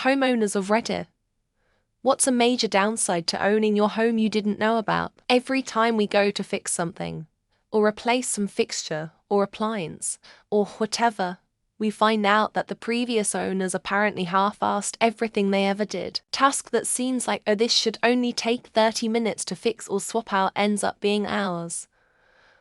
Homeowners of Reddit. What's a major downside to owning your home you didn't know about? Every time we go to fix something, or replace some fixture, or appliance, or whatever, we find out that the previous owners apparently half-assed everything they ever did. Task that seems like, oh, this should only take 30 minutes to fix or swap out ends up being hours.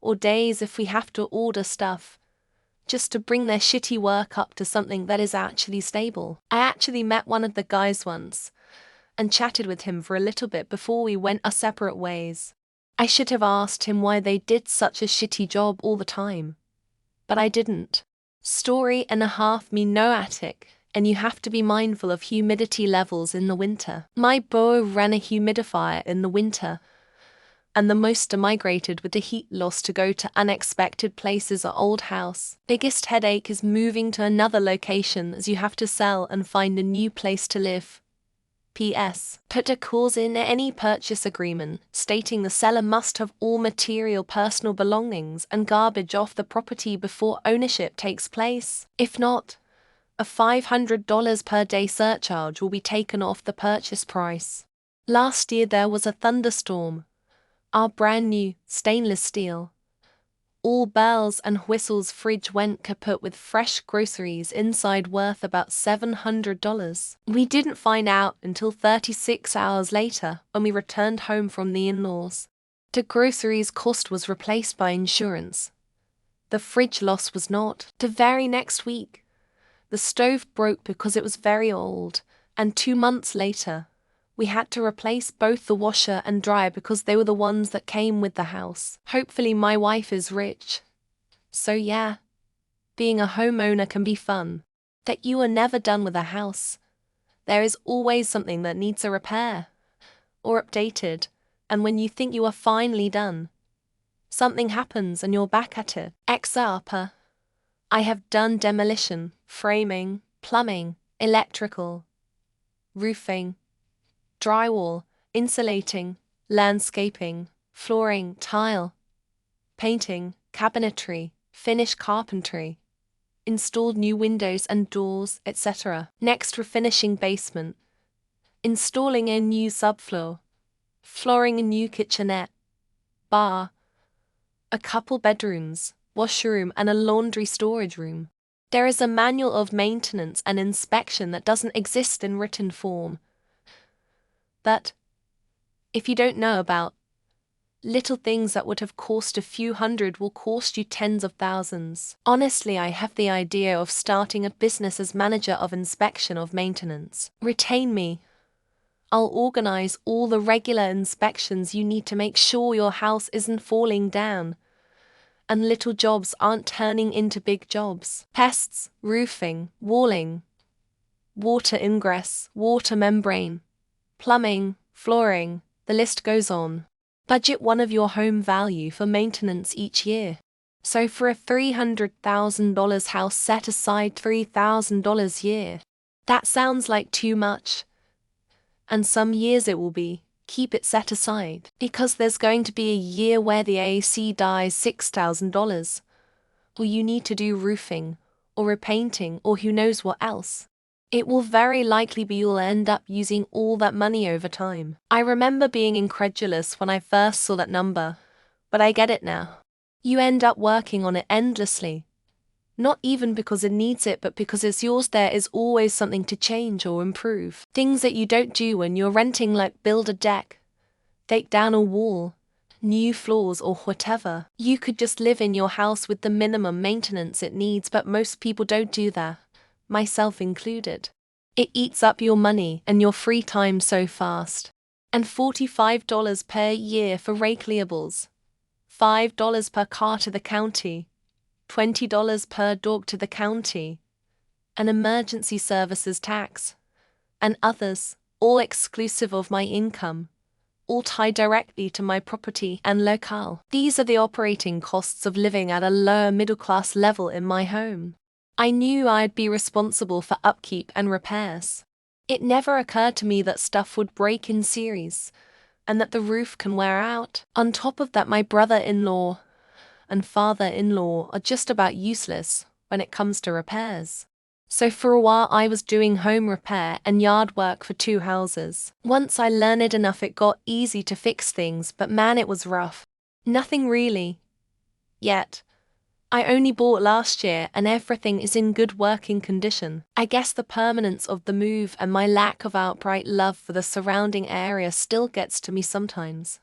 Or days if we have to order stuff, just to bring their shitty work up to something that is actually stable. I actually met one of the guys once, and chatted with him for a little bit before we went our separate ways. I should have asked him why they did such a shitty job all the time. But I didn't. Story and a half me no attic, and you have to be mindful of humidity levels in the winter. My beau ran a humidifier in the winter, and the moisture migrated with the heat loss to go to unexpected places or old house. Biggest headache is moving to another location as you have to sell and find a new place to live. P.S. Put a clause in any purchase agreement stating the seller must have all material personal belongings and garbage off the property before ownership takes place. If not, a $500 per day surcharge will be taken off the purchase price. Last year there was a thunderstorm. Our brand new stainless steel, all bells and whistles fridge went kaput with fresh groceries inside worth about $700. We didn't find out until 36 hours later when we returned home from the in-laws. The groceries cost was replaced by insurance. The fridge loss was not. The very next week, the stove broke because it was very old, and 2 months later, we had to replace both the washer and dryer because they were the ones that came with the house. Hopefully my wife is rich. So yeah, being a homeowner can be fun. That you are never done with a house. There is always something that needs a repair or updated, and when you think you are finally done, something happens and you're back at it. Example, I have done demolition, framing, plumbing, electrical, roofing, drywall, insulating, landscaping, flooring, tile, painting, cabinetry, finish carpentry, installed new windows and doors, etc. Next, refinishing basement, installing a new subfloor, flooring a new kitchenette, bar, a couple bedrooms, washroom and a laundry storage room. There is a manual of maintenance and inspection that doesn't exist in written form. But if you don't know about, little things that would have cost a few hundred will cost you tens of thousands. Honestly, I have the idea of starting a business as manager of inspection of maintenance. Retain me. I'll organize all the regular inspections you need to make sure your house isn't falling down, and little jobs aren't turning into big jobs. Pests, roofing, walling, water ingress, water membrane, plumbing, flooring, the list goes on. Budget one of your home value for maintenance each year. So for a $300,000 house, set aside $3,000 a year. That sounds like too much. And some years it will be. Keep it set aside. Because there's going to be a year where the AC dies $6,000. Or you need to do roofing, or repainting, or who knows what else. It will very likely be you'll end up using all that money over time. I remember being incredulous when I first saw that number, but I get it now. You end up working on it endlessly. Not even because it needs it, but because it's yours. There is always something to change or improve. Things that you don't do when you're renting, like build a deck, take down a wall, new floors or whatever. You could just live in your house with the minimum maintenance it needs, but most people don't do that, myself included. It eats up your money and your free time so fast. And $45 per year for rake labels, $5 per car to the county, $20 per dog to the county, an emergency services tax, and others, all exclusive of my income, all tied directly to my property and locale. These are the operating costs of living at a lower middle-class level in my home. I knew I'd be responsible for upkeep and repairs. It never occurred to me that stuff would break in series, and that the roof can wear out. On top of that, my brother-in-law and father-in-law are just about useless when it comes to repairs. So for a while I was doing home repair and yard work for 2 houses. Once I learned enough it got easy to fix things, but man it was rough. Nothing really. Yet. I only bought last year and everything is in good working condition. I guess the permanence of the move and my lack of outright love for the surrounding area still gets to me sometimes.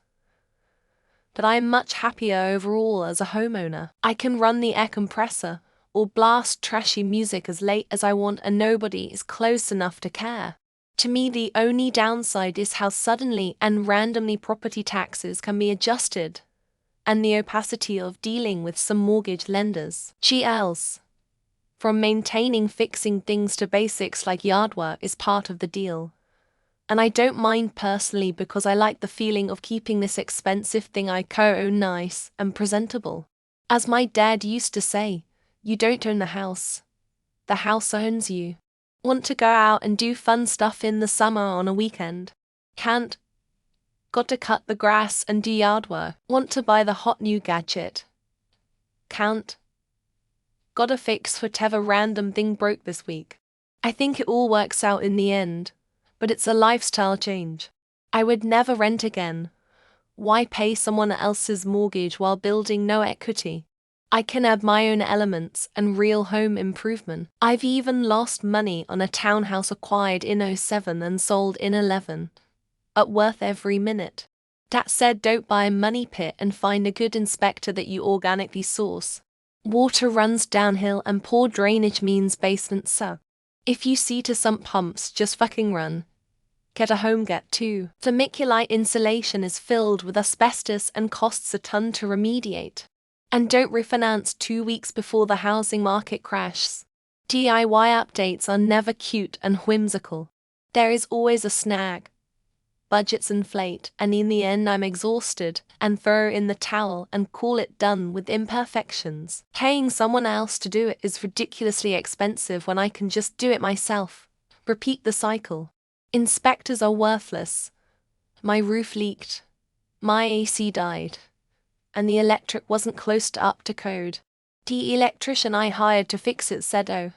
But I am much happier overall as a homeowner. I can run the air compressor or blast trashy music as late as I want and nobody is close enough to care. To me the only downside is how suddenly and randomly property taxes can be adjusted, and the opacity of dealing with some mortgage lenders. GLs. From maintaining fixing things to basics like yard work is part of the deal. And I don't mind personally because I like the feeling of keeping this expensive thing I co-own nice and presentable. As my dad used to say, you don't own the house owns you. Want to go out and do fun stuff in the summer on a weekend? Can't. Got to cut the grass and do yard work. Want to buy the hot new gadget? Can't. Gotta fix whatever random thing broke this week. I think it all works out in the end, but it's a lifestyle change. I would never rent again. Why pay someone else's mortgage while building no equity? I can add my own elements and real home improvement. I've even lost money on a townhouse acquired in 07 and sold in 11. At worth every minute. That said, don't buy a money pit and find a good inspector that you organically source. Water runs downhill and poor drainage means basements suck. If you see to sump pumps, just fucking run. Get a home get too. Vermiculite insulation is filled with asbestos and costs a ton to remediate. And don't refinance 2 weeks before the housing market crashes. DIY updates are never cute and whimsical. There is always a snag. Budgets inflate, and in the end I'm exhausted, and throw in the towel and call it done with imperfections. Paying someone else to do it is ridiculously expensive when I can just do it myself. Repeat the cycle. Inspectors are worthless. My roof leaked. My AC died. And the electric wasn't close to up to code. The electrician I hired to fix it said, "Oh,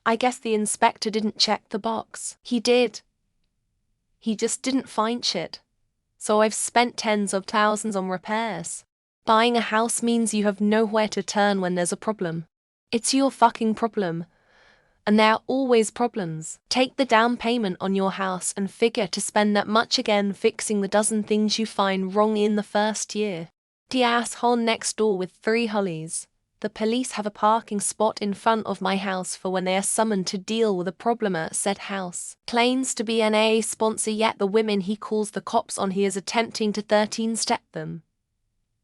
I guess the inspector didn't check the box." He did. He just didn't find shit. So I've spent tens of thousands on repairs. Buying a house means you have nowhere to turn when there's a problem. It's your fucking problem. And there are always problems. Take the down payment on your house and figure to spend that much again fixing the dozen things you find wrong in the first year. The asshole next door with 3 hollies. The police have a parking spot in front of my house for when they are summoned to deal with a problem at said house. Claims to be an AA sponsor, yet the women he calls the cops on he is attempting to 13-step them.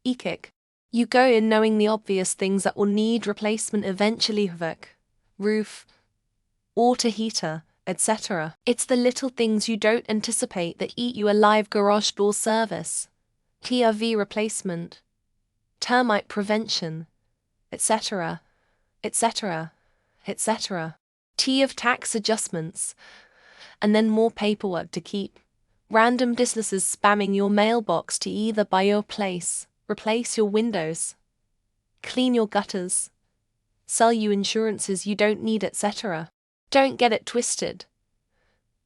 E-kick. You go in knowing the obvious things that will need replacement eventually: HVAC, roof, water heater, etc. It's the little things you don't anticipate that eat you alive: garage door service, TRV replacement, termite prevention, etc., etc., etc. T of tax adjustments, and then more paperwork to keep. Random businesses spamming your mailbox to either buy your place, replace your windows, clean your gutters, sell you insurances you don't need, etc. Don't get it twisted.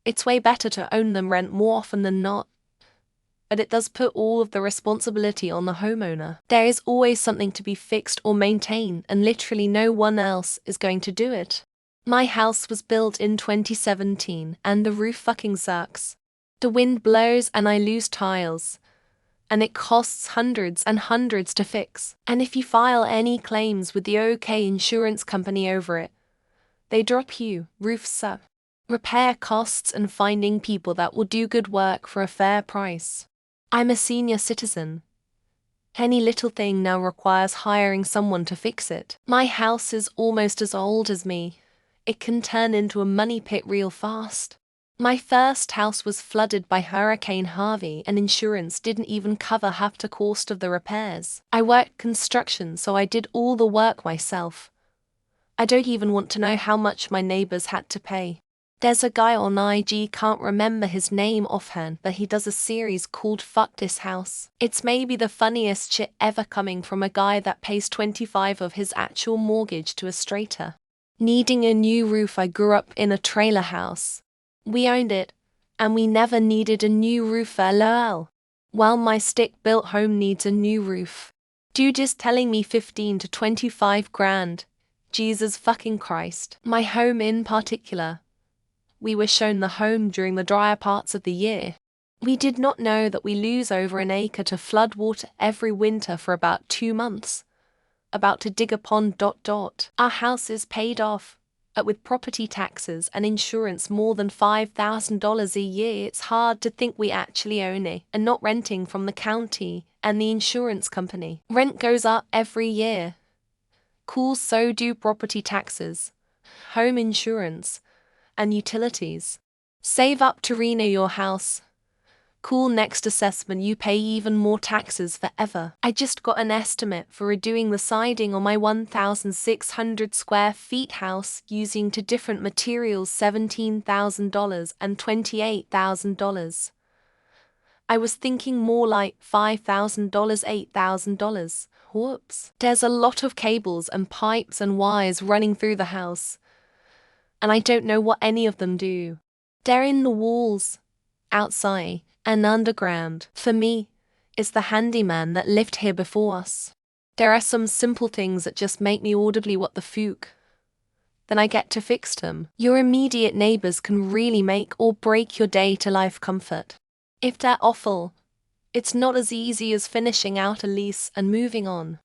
It's way better to own than rent more often than not. But it does put all of the responsibility on the homeowner. There is always something to be fixed or maintained, and literally no one else is going to do it. My house was built in 2017, and the roof fucking sucks. The wind blows and I lose tiles. And it costs hundreds and hundreds to fix. And if you file any claims with the OK insurance company over it, they drop you. Roofs suck. Repair costs and finding people that will do good work for a fair price. I'm a senior citizen. Any little thing now requires hiring someone to fix it. My house is almost as old as me. It can turn into a money pit real fast. My first house was flooded by Hurricane Harvey and insurance didn't even cover half the cost of the repairs. I worked construction, so I did all the work myself. I don't even want to know how much my neighbors had to pay. There's a guy on IG, can't remember his name offhand, but he does a series called Fuck This House. It's maybe the funniest shit ever coming from a guy that pays 25 of his actual mortgage to a straighter. Needing a new roof. I grew up in a trailer house. We owned it, and we never needed a new roof. LOL. Well, my stick-built home needs a new roof. Dude is telling me 15 to 25 grand. Jesus fucking Christ. My home in particular. We were shown the home during the drier parts of the year. We did not know that we lose over an acre to flood water every winter for about 2 months. About to dig a pond. Our house is paid off, with property taxes and insurance more than $5,000 a year. It's hard to think we actually own it and not renting from the county and the insurance company. Rent goes up every year. Cool, so do property taxes, home insurance, and utilities. Save up to renew your house. Cool, next assessment you pay even more taxes forever. I just got an estimate for redoing the siding on my 1,600 square feet house using 2 different materials, $17,000 and $28,000. I was thinking more like $5,000, $8,000. Whoops. There's a lot of cables and pipes and wires running through the house, and I don't know what any of them do. They're in the walls, outside, and underground. For me, it's the handyman that lived here before us. There are some simple things that just make me audibly what the fuck. Then I get to fix them. Your immediate neighbors can really make or break your day-to-life comfort. If they're awful, it's not as easy as finishing out a lease and moving on.